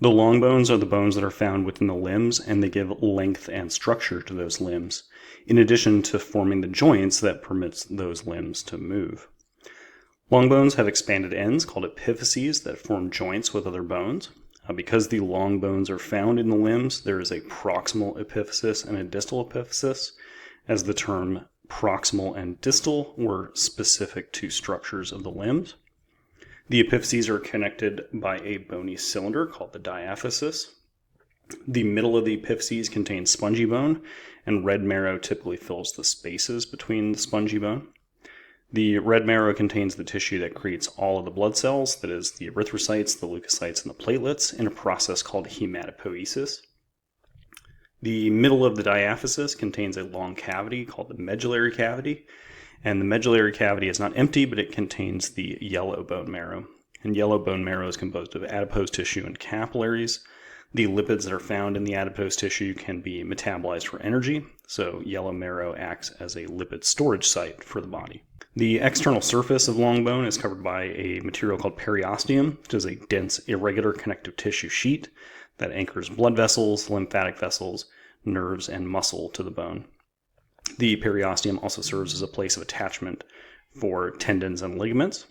The long bones are the bones that are found within the limbs, and they give length and structure to those limbs, in addition to forming the joints that permits those limbs to move. Long bones have expanded ends called epiphyses that form joints with other bones. Because the long bones are found in the limbs, there is a proximal epiphysis and a distal epiphysis, as the term proximal and distal were specific to structures of the limbs. The epiphyses are connected by a bony cylinder called the diaphysis. The middle of the epiphyses contains spongy bone, and red marrow typically fills the spaces between the spongy bone. The red marrow contains the tissue that creates all of the blood cells, that is, the erythrocytes, the leukocytes, and the platelets, in a process called hematopoiesis. The middle of the diaphysis contains a long cavity called the medullary cavity, and the medullary cavity is not empty, but it contains the yellow bone marrow. And yellow bone marrow is composed of adipose tissue and capillaries. The lipids that are found in the adipose tissue can be metabolized for energy, so yellow marrow acts as a lipid storage site for the body. The external surface of long bone is covered by a material called periosteum, which is a dense, irregular connective tissue sheet that anchors blood vessels, lymphatic vessels, nerves, and muscle to the bone. The periosteum also serves as a place of attachment for tendons and ligaments.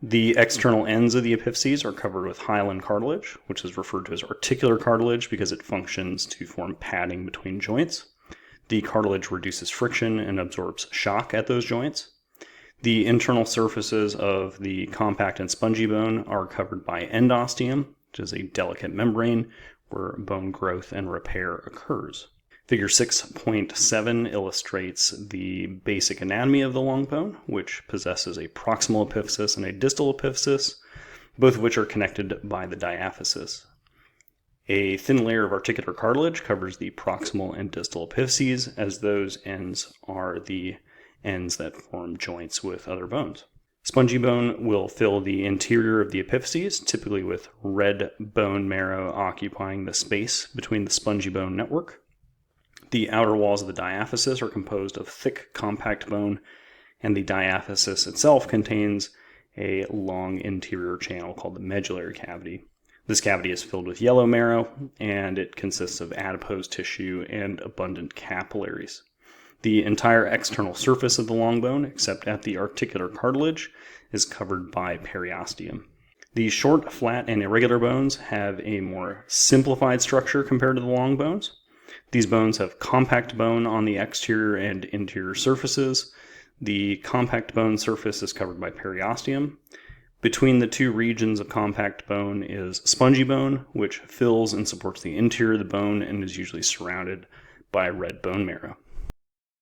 The external ends of the epiphyses are covered with hyaline cartilage, which is referred to as articular cartilage because it functions to form padding between joints. The cartilage reduces friction and absorbs shock at those joints. The internal surfaces of the compact and spongy bone are covered by endosteum, which is a delicate membrane where bone growth and repair occurs. Figure 6.7 illustrates the basic anatomy of the long bone, which possesses a proximal epiphysis and a distal epiphysis, both of which are connected by the diaphysis. A thin layer of articular cartilage covers the proximal and distal epiphyses, as those ends are the ends that form joints with other bones. Spongy bone will fill the interior of the epiphyses, typically with red bone marrow occupying the space between the spongy bone network. The outer walls of the diaphysis are composed of thick, compact bone, and the diaphysis itself contains a long interior channel called the medullary cavity. This cavity is filled with yellow marrow, and it consists of adipose tissue and abundant capillaries. The entire external surface of the long bone, except at the articular cartilage, is covered by periosteum. The short, flat, and irregular bones have a more simplified structure compared to the long bones. These bones have compact bone on the exterior and interior surfaces. The compact bone surface is covered by periosteum. Between the two regions of compact bone is spongy bone, which fills and supports the interior of the bone and is usually surrounded by red bone marrow.